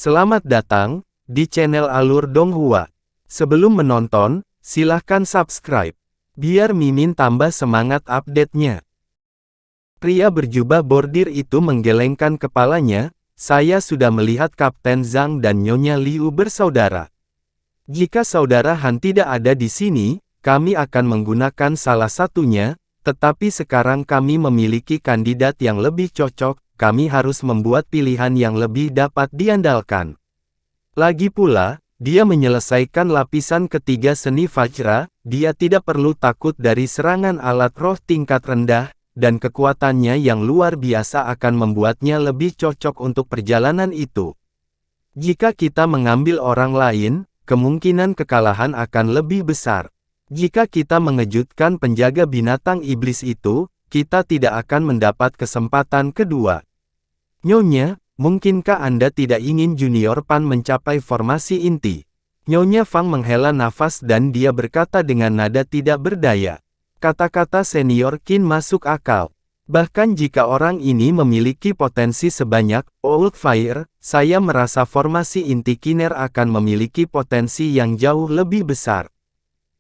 Selamat datang di channel Alur Donghua. Sebelum menonton, silahkan subscribe, biar Mimin tambah semangat update-nya. Pria berjubah bordir itu menggelengkan kepalanya. Saya sudah melihat Kapten Zhang dan Nyonya Liu bersaudara. Jika saudara Han tidak ada di sini, kami akan menggunakan salah satunya, tetapi sekarang kami memiliki kandidat yang lebih cocok. Kami harus membuat pilihan yang lebih dapat diandalkan. Lagi pula, dia menyelesaikan lapisan ketiga seni Vajra, dia tidak perlu takut dari serangan alat roh tingkat rendah, dan kekuatannya yang luar biasa akan membuatnya lebih cocok untuk perjalanan itu. Jika kita mengambil orang lain, kemungkinan kekalahan akan lebih besar. Jika kita mengejutkan penjaga binatang iblis itu, kita tidak akan mendapat kesempatan kedua. Nyonya, mungkinkah Anda tidak ingin Junior Pan mencapai formasi inti? Nyonya Fang menghela nafas dan dia berkata dengan nada tidak berdaya. Kata-kata senior Qin masuk akal. Bahkan jika orang ini memiliki potensi sebanyak Old Fire, saya merasa formasi inti Kiner akan memiliki potensi yang jauh lebih besar.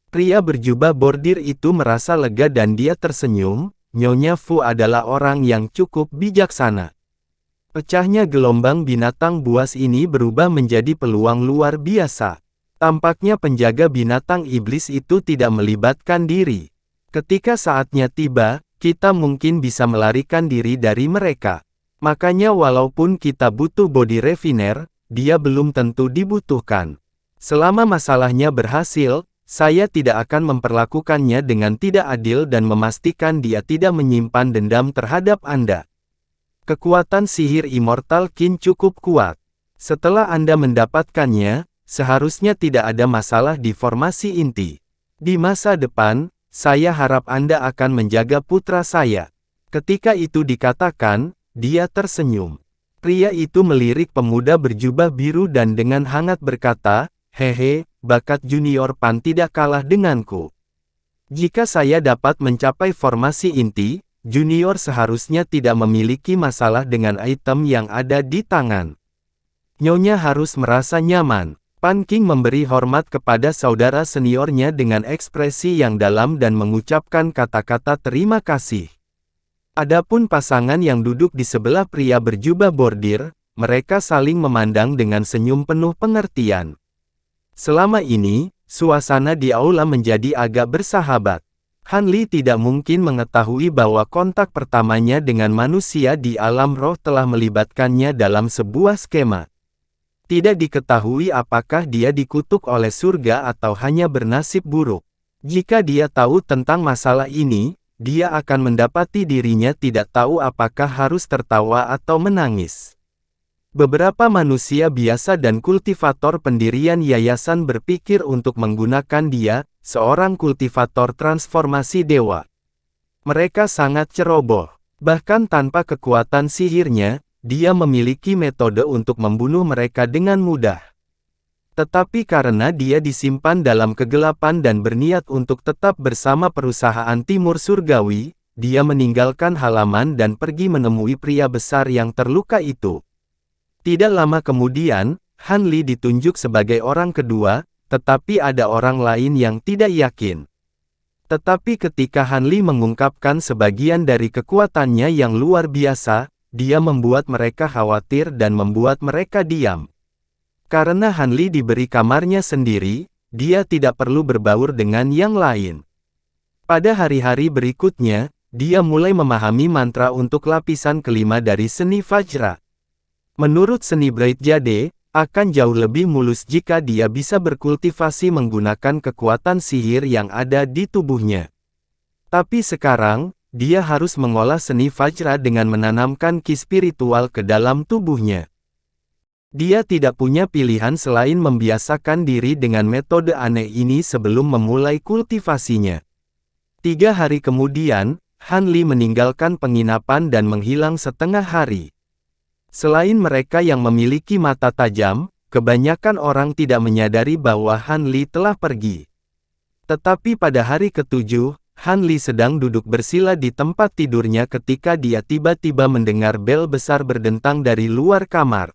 Pria berjubah bordir itu merasa lega dan dia tersenyum. Nyonya Fu adalah orang yang cukup bijaksana. Pecahnya gelombang binatang buas ini berubah menjadi peluang luar biasa. Tampaknya penjaga binatang iblis itu tidak melibatkan diri. Ketika saatnya tiba, kita mungkin bisa melarikan diri dari mereka. Makanya walaupun kita butuh body refiner, dia belum tentu dibutuhkan. Selama masalahnya berhasil, saya tidak akan memperlakukannya dengan tidak adil dan memastikan dia tidak menyimpan dendam terhadap Anda. Kekuatan sihir immortal Qin cukup kuat. Setelah Anda mendapatkannya, seharusnya tidak ada masalah di formasi inti. Di masa depan, saya harap Anda akan menjaga putra saya. Ketika itu dikatakan, dia tersenyum. Pria itu melirik pemuda berjubah biru dan dengan hangat berkata, "Hehe, bakat Junior Pan tidak kalah denganku. Jika saya dapat mencapai formasi inti, Junior seharusnya tidak memiliki masalah dengan item yang ada di tangan. Nyonya harus merasa nyaman." Pan Qing memberi hormat kepada saudara seniornya dengan ekspresi yang dalam dan mengucapkan kata-kata terima kasih. Adapun pasangan yang duduk di sebelah pria berjubah bordir, mereka saling memandang dengan senyum penuh pengertian. Selama ini, suasana di aula menjadi agak bersahabat. Han Li tidak mungkin mengetahui bahwa kontak pertamanya dengan manusia di alam roh telah melibatkannya dalam sebuah skema. Tidak diketahui apakah dia dikutuk oleh surga atau hanya bernasib buruk. Jika dia tahu tentang masalah ini, dia akan mendapati dirinya tidak tahu apakah harus tertawa atau menangis. Beberapa manusia biasa dan kultivator pendirian yayasan berpikir untuk menggunakan dia, seorang kultivator transformasi dewa. Mereka sangat ceroboh. Bahkan tanpa kekuatan sihirnya, dia memiliki metode untuk membunuh mereka dengan mudah. Tetapi karena dia disimpan dalam kegelapan dan berniat untuk tetap bersama perusahaan Timur Surgawi, dia meninggalkan halaman dan pergi menemui pria besar yang terluka itu. Tidak lama kemudian, Han Li ditunjuk sebagai orang kedua, tetapi ada orang lain yang tidak yakin. Tetapi ketika Han Li mengungkapkan sebagian dari kekuatannya yang luar biasa, dia membuat mereka khawatir dan membuat mereka diam. Karena Han Li diberi kamarnya sendiri, dia tidak perlu berbaur dengan yang lain. Pada hari-hari berikutnya, dia mulai memahami mantra untuk lapisan kelima dari seni Vajra. Menurut seni Bright Jade, akan jauh lebih mulus jika dia bisa berkultivasi menggunakan kekuatan sihir yang ada di tubuhnya. Tapi sekarang, dia harus mengolah seni Vajra dengan menanamkan ki spiritual ke dalam tubuhnya. Dia tidak punya pilihan selain membiasakan diri dengan metode aneh ini sebelum memulai kultivasinya. 3 hari kemudian, Han Li meninggalkan penginapan dan menghilang setengah hari. Selain mereka yang memiliki mata tajam, kebanyakan orang tidak menyadari bahwa Han Li telah pergi. Tetapi pada hari ke-7, Han Li sedang duduk bersila di tempat tidurnya ketika dia tiba-tiba mendengar bel besar berdentang dari luar kamar.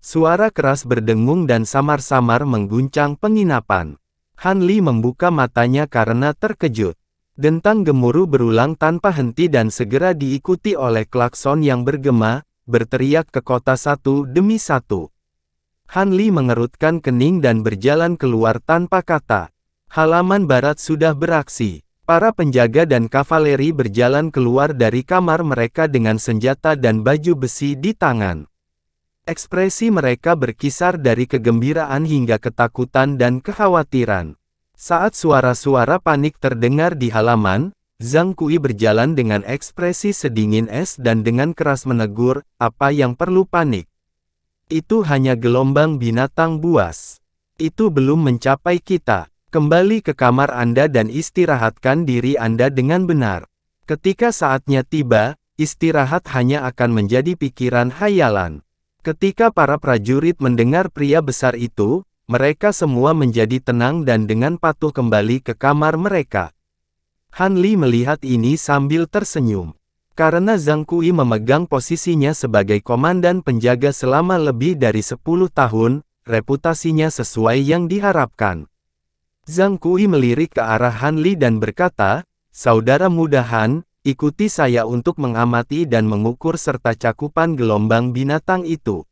Suara keras berdengung dan samar-samar mengguncang penginapan. Han Li membuka matanya karena terkejut. Dentang gemuruh berulang tanpa henti dan segera diikuti oleh klakson yang bergema, berteriak ke kota satu demi satu. Han Li mengerutkan kening dan berjalan keluar tanpa kata. Halaman barat sudah beraksi. Para penjaga dan kavaleri berjalan keluar dari kamar mereka dengan senjata dan baju besi di tangan. Ekspresi mereka berkisar dari kegembiraan hingga ketakutan dan kekhawatiran. Saat suara-suara panik terdengar di halaman, Zhang Kui berjalan dengan ekspresi sedingin es dan dengan keras menegur, "Apa yang perlu panik? Itu hanya gelombang binatang buas. Itu belum mencapai kita. Kembali ke kamar Anda dan istirahatkan diri Anda dengan benar. Ketika saatnya tiba, istirahat hanya akan menjadi pikiran hayalan." Ketika para prajurit mendengar pria besar itu, mereka semua menjadi tenang dan dengan patuh kembali ke kamar mereka. Han Li melihat ini sambil tersenyum. Karena Zhang Kui memegang posisinya sebagai komandan penjaga selama lebih dari 10 tahun, reputasinya sesuai yang diharapkan. Zhang Kui melirik ke arah Han Li dan berkata, "Saudara muda Han, ikuti saya untuk mengamati dan mengukur serta cakupan gelombang binatang itu.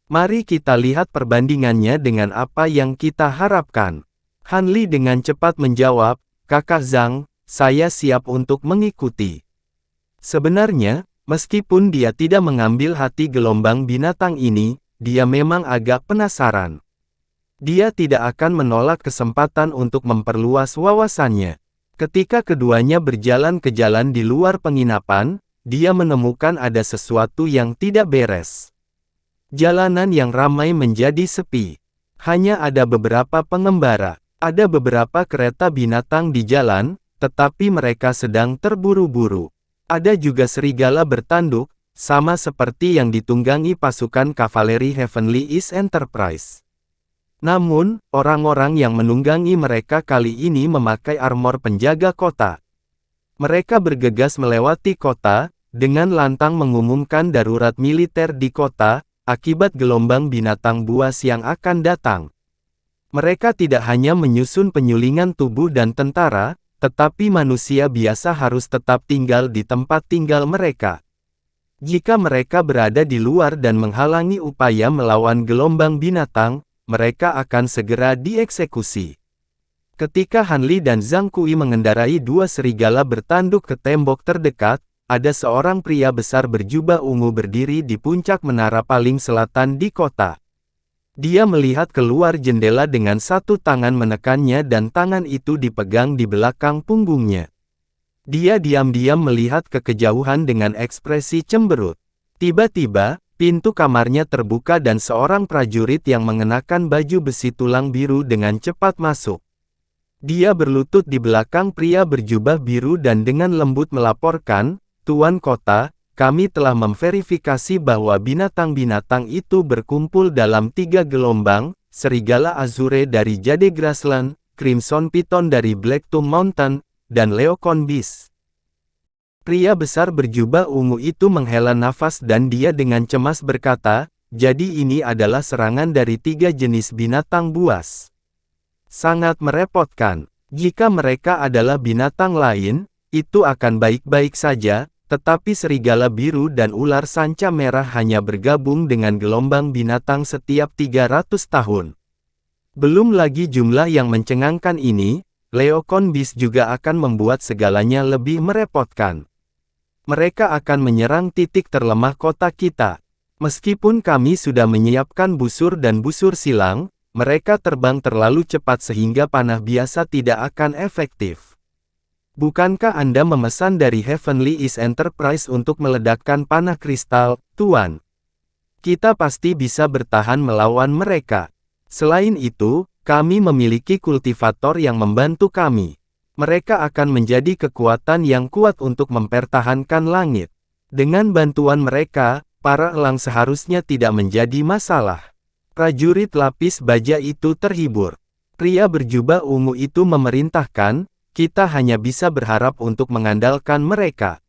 Mari kita lihat perbandingannya dengan apa yang kita harapkan." Han Li dengan cepat menjawab, "Kakak Zhang, saya siap untuk mengikuti." Sebenarnya, meskipun dia tidak mengambil hati gelombang binatang ini, dia memang agak penasaran. Dia tidak akan menolak kesempatan untuk memperluas wawasannya. Ketika keduanya berjalan ke jalan di luar penginapan, dia menemukan ada sesuatu yang tidak beres. Jalanan yang ramai menjadi sepi. Hanya ada beberapa pengembara. Ada beberapa kereta binatang di jalan, tetapi mereka sedang terburu-buru. Ada juga serigala bertanduk, sama seperti yang ditunggangi pasukan kavaleri Heavenly East Enterprise. Namun, orang-orang yang menunggangi mereka kali ini memakai armor penjaga kota. Mereka bergegas melewati kota, dengan lantang mengumumkan darurat militer di kota, akibat gelombang binatang buas yang akan datang. Mereka tidak hanya menyusun penyulingan tubuh dan tentara, tetapi manusia biasa harus tetap tinggal di tempat tinggal mereka. Jika mereka berada di luar dan menghalangi upaya melawan gelombang binatang, mereka akan segera dieksekusi. Ketika Han Li dan Zhang Kui mengendarai dua serigala bertanduk ke tembok terdekat, ada seorang pria besar berjubah ungu berdiri di puncak menara paling selatan di kota. Dia melihat keluar jendela dengan satu tangan menekannya dan tangan itu dipegang di belakang punggungnya. Dia diam-diam melihat ke kejauhan dengan ekspresi cemberut. Tiba-tiba, pintu kamarnya terbuka dan seorang prajurit yang mengenakan baju besi tulang biru dengan cepat masuk. Dia berlutut di belakang pria berjubah biru dan dengan lembut melaporkan, "Tuan Kota, kami telah memverifikasi bahwa binatang-binatang itu berkumpul dalam 3 gelombang, serigala Azure dari Jade Grassland, Crimson Python dari Blacktomb Mountain, dan Leocon Beast." Pria besar berjubah ungu itu menghela nafas dan dia dengan cemas berkata, "Jadi ini adalah serangan dari 3 jenis binatang buas. Sangat merepotkan. Jika mereka adalah binatang lain, itu akan baik-baik saja, tetapi serigala biru dan ular sanca merah hanya bergabung dengan gelombang binatang setiap 300 tahun. Belum lagi jumlah yang mencengangkan ini, Leocon Beast juga akan membuat segalanya lebih merepotkan. Mereka akan menyerang titik terlemah kota kita. Meskipun kami sudah menyiapkan busur dan busur silang, mereka terbang terlalu cepat sehingga panah biasa tidak akan efektif. Bukankah Anda memesan dari Heavenly East Enterprise untuk meledakkan panah kristal, Tuan? Kita pasti bisa bertahan melawan mereka. Selain itu, kami memiliki kultivator yang membantu kami. Mereka akan menjadi kekuatan yang kuat untuk mempertahankan langit. Dengan bantuan mereka, para elang seharusnya tidak menjadi masalah. Prajurit lapis baja itu terhibur. Pria berjubah ungu itu memerintahkan, "Kita hanya bisa berharap untuk mengandalkan mereka.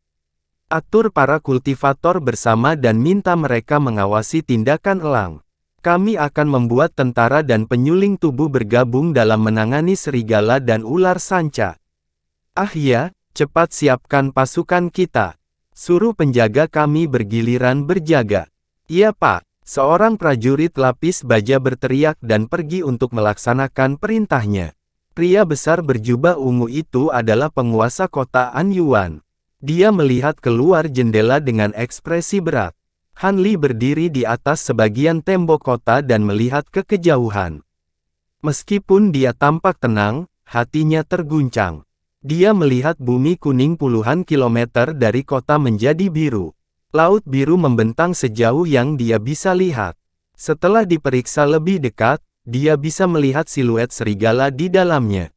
Atur para kultivator bersama dan minta mereka mengawasi tindakan elang." Kami akan membuat tentara dan penyuling tubuh bergabung dalam menangani serigala dan ular sanca. Ah ya, cepat siapkan pasukan kita. Suruh penjaga kami bergiliran berjaga. Iya Pak, seorang prajurit lapis baja berteriak dan pergi untuk melaksanakan perintahnya. Pria besar berjubah ungu itu adalah penguasa kota Anyuan. Dia melihat keluar jendela dengan ekspresi berat. Han Li berdiri di atas sebagian tembok kota dan melihat ke kejauhan. Meskipun dia tampak tenang, hatinya terguncang. Dia melihat bumi kuning puluhan kilometer dari kota menjadi biru. Laut biru membentang sejauh yang dia bisa lihat. Setelah diperiksa lebih dekat, dia bisa melihat siluet serigala di dalamnya.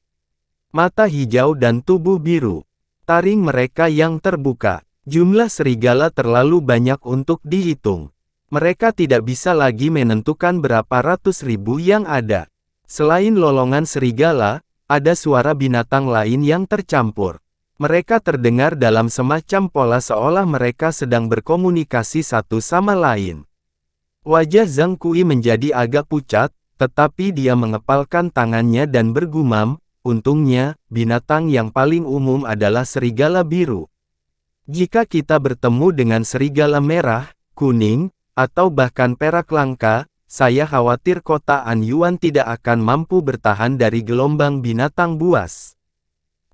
Mata hijau dan tubuh biru. Taring mereka yang terbuka. Jumlah serigala terlalu banyak untuk dihitung. Mereka tidak bisa lagi menentukan berapa ratus ribu yang ada. Selain lolongan serigala, ada suara binatang lain yang tercampur. Mereka terdengar dalam semacam pola seolah mereka sedang berkomunikasi satu sama lain. Wajah Zhang Kui menjadi agak pucat, tetapi dia mengepalkan tangannya dan bergumam, untungnya, binatang yang paling umum adalah serigala biru. Jika kita bertemu dengan serigala merah, kuning, atau bahkan perak langka, saya khawatir kota Anyuan tidak akan mampu bertahan dari gelombang binatang buas.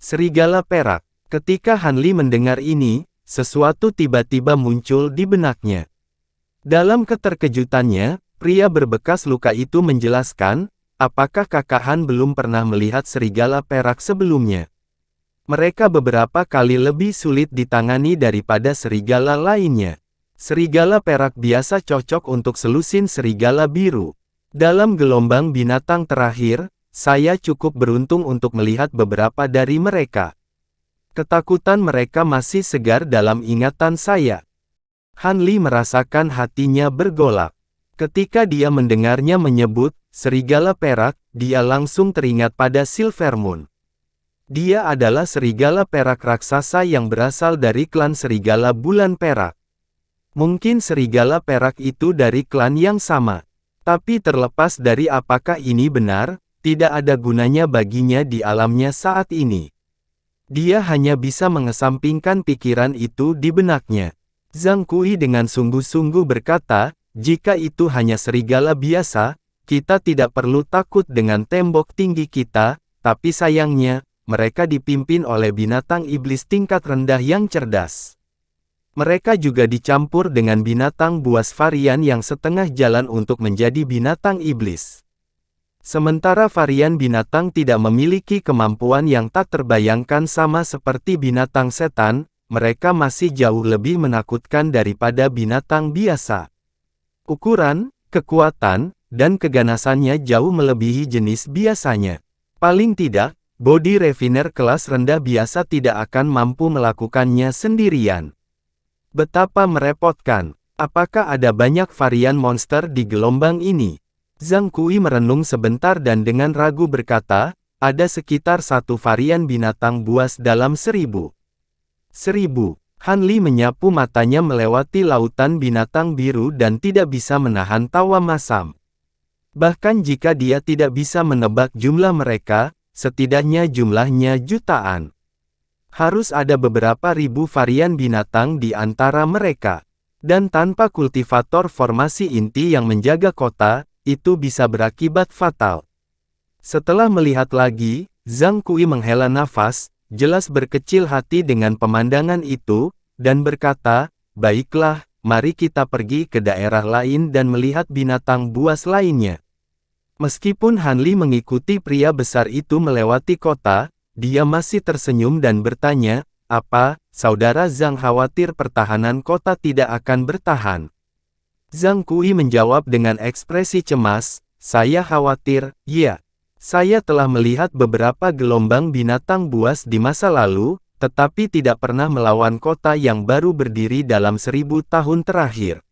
Serigala perak. Ketika Han Li mendengar ini, sesuatu tiba-tiba muncul di benaknya. Dalam keterkejutannya, pria berbekas luka itu menjelaskan, apakah kakak Han belum pernah melihat serigala perak sebelumnya? Mereka beberapa kali lebih sulit ditangani daripada serigala lainnya. Serigala perak biasa cocok untuk selusin serigala biru. Dalam gelombang binatang terakhir, saya cukup beruntung untuk melihat beberapa dari mereka. Ketakutan mereka masih segar dalam ingatan saya. Han Li merasakan hatinya bergolak. Ketika dia mendengarnya menyebut serigala perak, dia langsung teringat pada Silvermoon. Dia adalah serigala perak raksasa yang berasal dari klan serigala bulan perak. Mungkin serigala perak itu dari klan yang sama. Tapi terlepas dari apakah ini benar, tidak ada gunanya baginya di alamnya saat ini. Dia hanya bisa mengesampingkan pikiran itu di benaknya. Zhang Kui dengan sungguh-sungguh berkata, jika itu hanya serigala biasa, kita tidak perlu takut dengan tembok tinggi kita, tapi sayangnya, mereka dipimpin oleh binatang iblis tingkat rendah yang cerdas. Mereka juga dicampur dengan binatang buas varian yang setengah jalan untuk menjadi binatang iblis. Sementara varian binatang tidak memiliki kemampuan yang tak terbayangkan sama seperti binatang setan, mereka masih jauh lebih menakutkan daripada binatang biasa. Ukuran, kekuatan, dan keganasannya jauh melebihi jenis biasanya. Paling tidak, body refiner kelas rendah biasa tidak akan mampu melakukannya sendirian. Betapa merepotkan. Apakah ada banyak varian monster di gelombang ini? Zhang Kui merenung sebentar dan dengan ragu berkata, ada sekitar 1 varian binatang buas dalam 1000. 1000. Han Li menyapu matanya melewati lautan binatang biru dan tidak bisa menahan tawa masam. Bahkan jika dia tidak bisa menebak jumlah mereka, setidaknya jumlahnya jutaan. Harus ada beberapa ribu varian binatang di antara mereka. Dan tanpa kultivator formasi inti yang menjaga kota, itu bisa berakibat fatal. Setelah melihat lagi, Zhang Kui menghela nafas, jelas berkecil hati dengan pemandangan itu, dan berkata, baiklah, mari kita pergi ke daerah lain dan melihat binatang buas lainnya. Meskipun Han Li mengikuti pria besar itu melewati kota, dia masih tersenyum dan bertanya, apa, saudara Zhang khawatir pertahanan kota tidak akan bertahan? Zhang Kui menjawab dengan ekspresi cemas, saya khawatir, ya. Saya telah melihat beberapa gelombang binatang buas di masa lalu, tetapi tidak pernah melawan kota yang baru berdiri dalam 1000 tahun terakhir.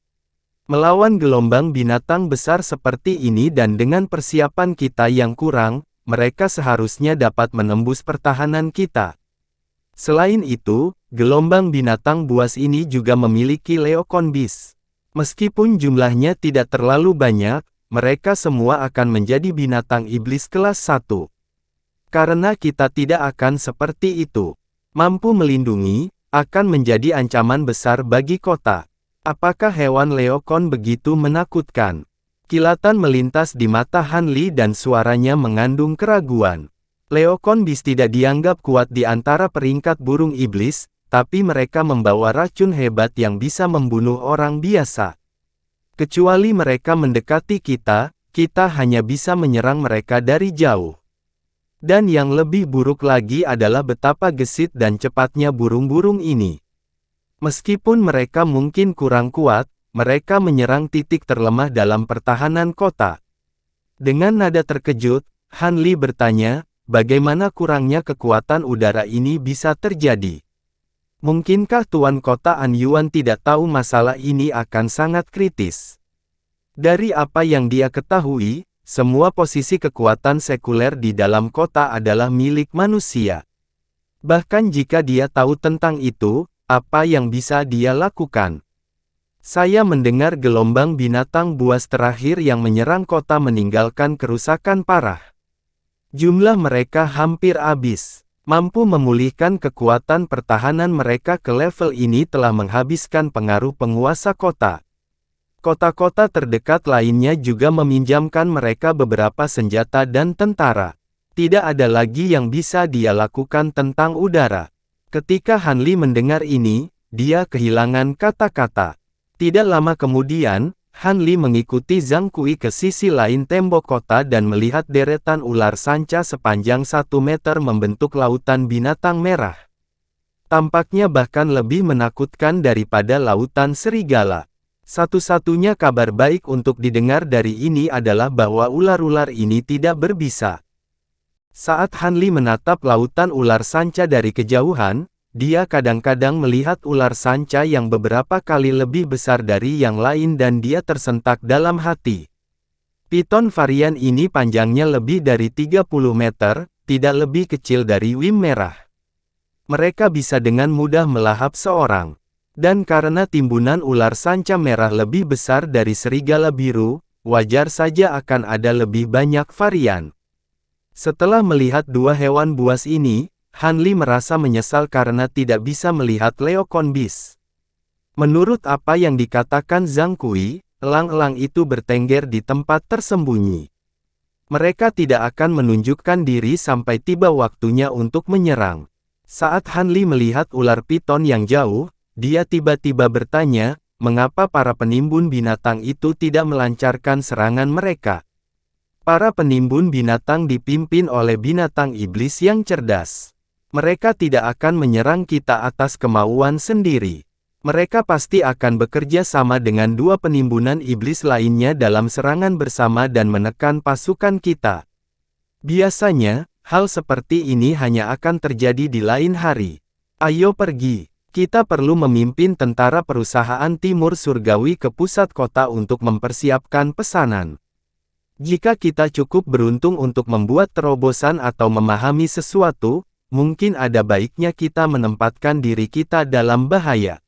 Melawan gelombang binatang besar seperti ini dan dengan persiapan kita yang kurang, mereka seharusnya dapat menembus pertahanan kita. Selain itu, gelombang binatang buas ini juga memiliki leokon bis. Meskipun jumlahnya tidak terlalu banyak, mereka semua akan menjadi binatang iblis kelas 1. Karena kita tidak akan seperti itu. Mampu melindungi, akan menjadi ancaman besar bagi kota. Apakah hewan leokon begitu menakutkan? Kilatan melintas di mata Han Li dan suaranya mengandung keraguan. Leokon Beast tidak dianggap kuat di antara peringkat burung iblis, tapi mereka membawa racun hebat yang bisa membunuh orang biasa. Kecuali mereka mendekati kita, kita hanya bisa menyerang mereka dari jauh. Dan yang lebih buruk lagi adalah betapa gesit dan cepatnya burung-burung ini. Meskipun mereka mungkin kurang kuat, mereka menyerang titik terlemah dalam pertahanan kota. Dengan nada terkejut, Han Li bertanya, bagaimana kurangnya kekuatan udara ini bisa terjadi? Mungkinkah Tuan Kota An Yuan tidak tahu masalah ini akan sangat kritis? Dari apa yang dia ketahui, semua posisi kekuatan sekuler di dalam kota adalah milik manusia. Bahkan jika dia tahu tentang itu, apa yang bisa dia lakukan? Saya mendengar gelombang binatang buas terakhir yang menyerang kota meninggalkan kerusakan parah. Jumlah mereka hampir habis. Mampu memulihkan kekuatan pertahanan mereka ke level ini telah menghabiskan pengaruh penguasa kota. Kota-kota terdekat lainnya juga meminjamkan mereka beberapa senjata dan tentara. Tidak ada lagi yang bisa dia lakukan tentang udara. Ketika Han Li mendengar ini, dia kehilangan kata-kata. Tidak lama kemudian, Han Li mengikuti Zhang Kui ke sisi lain tembok kota dan melihat deretan ular sanca sepanjang 1 meter membentuk lautan binatang merah. Tampaknya bahkan lebih menakutkan daripada lautan serigala. Satu-satunya kabar baik untuk didengar dari ini adalah bahwa ular-ular ini tidak berbisa. Saat Han Li menatap lautan ular sanca dari kejauhan, dia kadang-kadang melihat ular sanca yang beberapa kali lebih besar dari yang lain dan dia tersentak dalam hati. Piton varian ini panjangnya lebih dari 30 meter, tidak lebih kecil dari wim merah. Mereka bisa dengan mudah melahap seorang. Dan karena timbunan ular sanca merah lebih besar dari serigala biru, wajar saja akan ada lebih banyak varian. Setelah melihat dua hewan buas ini, Han Li merasa menyesal karena tidak bisa melihat Leokon Beast. Menurut apa yang dikatakan Zhang Kui, elang-elang itu bertengger di tempat tersembunyi. Mereka tidak akan menunjukkan diri sampai tiba waktunya untuk menyerang. Saat Han Li melihat ular piton yang jauh, dia tiba-tiba bertanya, mengapa para penimbun binatang itu tidak melancarkan serangan mereka? Para penimbun binatang dipimpin oleh binatang iblis yang cerdas. Mereka tidak akan menyerang kita atas kemauan sendiri. Mereka pasti akan bekerja sama dengan dua penimbunan iblis lainnya dalam serangan bersama dan menekan pasukan kita. Biasanya, hal seperti ini hanya akan terjadi di lain hari. Ayo pergi. Kita perlu memimpin tentara perusahaan Timur Surgawi ke pusat kota untuk mempersiapkan pesanan. Jika kita cukup beruntung untuk membuat terobosan atau memahami sesuatu, mungkin ada baiknya kita menempatkan diri kita dalam bahaya.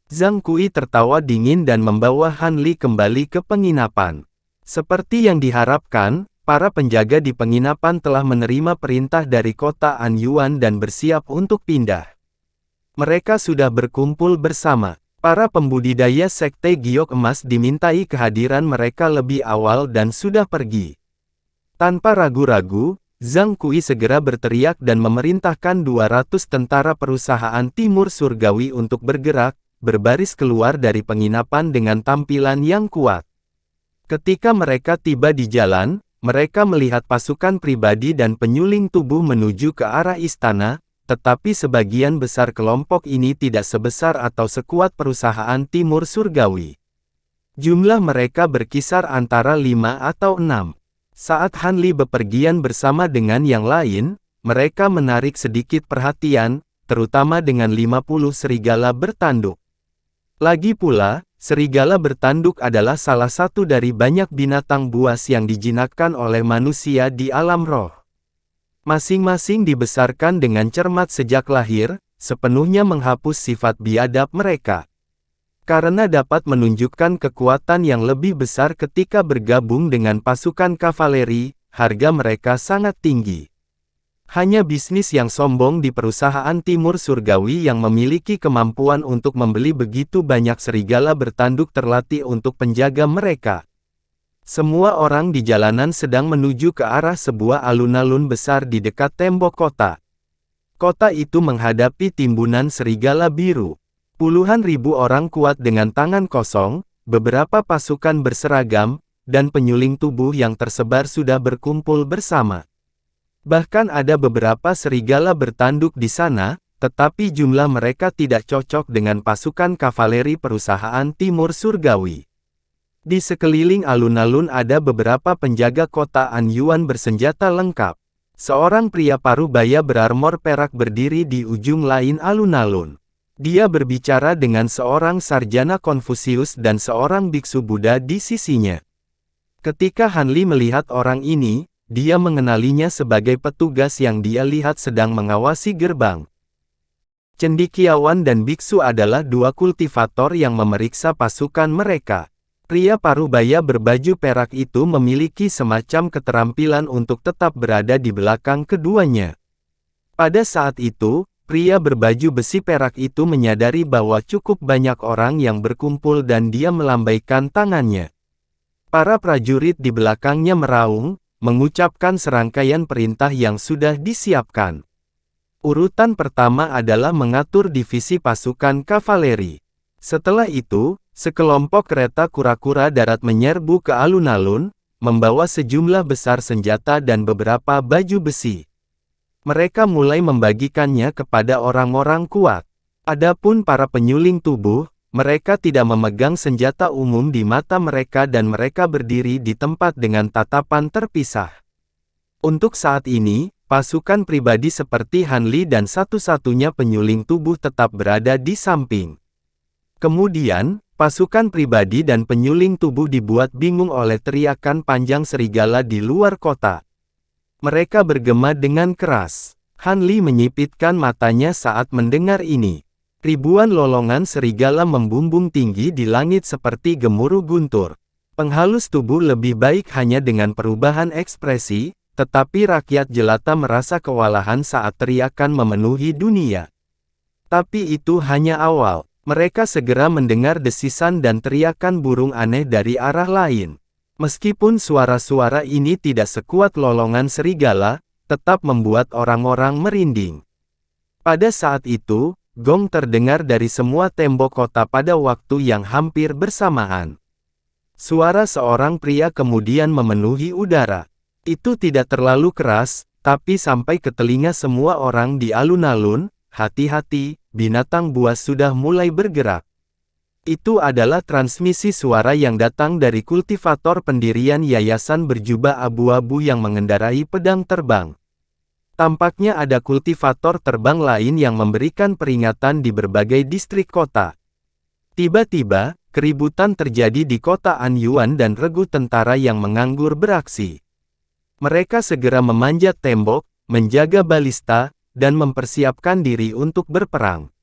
Zhang Kui tertawa dingin dan membawa Han Li kembali ke penginapan. Seperti yang diharapkan, para penjaga di penginapan telah menerima perintah dari kota An Yuan dan bersiap untuk pindah. Mereka sudah berkumpul bersama. Para pembudidaya sekte giok emas dimintai kehadiran mereka lebih awal dan sudah pergi. Tanpa ragu-ragu, Zhang Kui segera berteriak dan memerintahkan 200 tentara perusahaan Timur Surgawi untuk bergerak, berbaris keluar dari penginapan dengan tampilan yang kuat. Ketika mereka tiba di jalan, mereka melihat pasukan pribadi dan penyuling tubuh menuju ke arah istana, tetapi sebagian besar kelompok ini tidak sebesar atau sekuat perusahaan Timur Surgawi. Jumlah mereka berkisar antara 5 atau 6. Saat Han Li bepergian bersama dengan yang lain, mereka menarik sedikit perhatian, terutama dengan 50 serigala bertanduk. Lagi pula, serigala bertanduk adalah salah satu dari banyak binatang buas yang dijinakkan oleh manusia di alam roh. Masing-masing dibesarkan dengan cermat sejak lahir, sepenuhnya menghapus sifat biadab mereka. Karena dapat menunjukkan kekuatan yang lebih besar ketika bergabung dengan pasukan kavaleri, harga mereka sangat tinggi. Hanya bisnis yang sombong di perusahaan Timur Surgawi yang memiliki kemampuan untuk membeli begitu banyak serigala bertanduk terlatih untuk penjaga mereka. Semua orang di jalanan sedang menuju ke arah sebuah alun-alun besar di dekat tembok kota. Kota itu menghadapi timbunan serigala biru. Puluhan ribu orang kuat dengan tangan kosong, beberapa pasukan berseragam, dan penyuling tubuh yang tersebar sudah berkumpul bersama. Bahkan ada beberapa serigala bertanduk di sana, tetapi jumlah mereka tidak cocok dengan pasukan kavaleri perusahaan Timur Surgawi. Di sekeliling alun-alun ada beberapa penjaga kota An Yuan bersenjata lengkap. Seorang pria parubaya berarmor perak berdiri di ujung lain alun-alun. Dia berbicara dengan seorang sarjana Konfusius dan seorang biksu Buddha di sisinya. Ketika Han Li melihat orang ini, dia mengenalinya sebagai petugas yang dia lihat sedang mengawasi gerbang. Cendekiawan dan biksu adalah dua kultivator yang memeriksa pasukan mereka. Pria parubaya berbaju perak itu memiliki semacam keterampilan untuk tetap berada di belakang keduanya. Pada saat itu, pria berbaju besi perak itu menyadari bahwa cukup banyak orang yang berkumpul dan dia melambaikan tangannya. Para prajurit di belakangnya meraung, mengucapkan serangkaian perintah yang sudah disiapkan. Urutan pertama adalah mengatur divisi pasukan kavaleri. Setelah itu, sekelompok kereta kura-kura darat menyerbu ke alun-alun, membawa sejumlah besar senjata dan beberapa baju besi. Mereka mulai membagikannya kepada orang-orang kuat. Adapun para penyuling tubuh, mereka tidak memegang senjata umum di mata mereka dan mereka berdiri di tempat dengan tatapan terpisah. Untuk saat ini, pasukan pribadi seperti Han Li dan satu-satunya penyuling tubuh tetap berada di samping. Kemudian, pasukan pribadi dan penyuling tubuh dibuat bingung oleh teriakan panjang serigala di luar kota. Mereka bergema dengan keras. Han Li menyipitkan matanya saat mendengar ini. Ribuan lolongan serigala membumbung tinggi di langit seperti gemuruh guntur. Penghalus tubuh lebih baik hanya dengan perubahan ekspresi, tetapi rakyat jelata merasa kewalahan saat teriakan memenuhi dunia. Tapi itu hanya awal. Mereka segera mendengar desisan dan teriakan burung aneh dari arah lain. Meskipun suara-suara ini tidak sekuat lolongan serigala, tetap membuat orang-orang merinding. Pada saat itu, gong terdengar dari semua tembok kota pada waktu yang hampir bersamaan. Suara seorang pria kemudian memenuhi udara. Itu tidak terlalu keras, tapi sampai ke telinga semua orang di alun-alun. Hati-hati, binatang buas sudah mulai bergerak. Itu adalah transmisi suara yang datang dari kultivator pendirian yayasan berjubah abu-abu yang mengendarai pedang terbang. Tampaknya ada kultivator terbang lain yang memberikan peringatan di berbagai distrik kota. Tiba-tiba, keributan terjadi di kota An Yuan dan regu tentara yang menganggur beraksi. Mereka segera memanjat tembok, menjaga balista, dan mempersiapkan diri untuk berperang.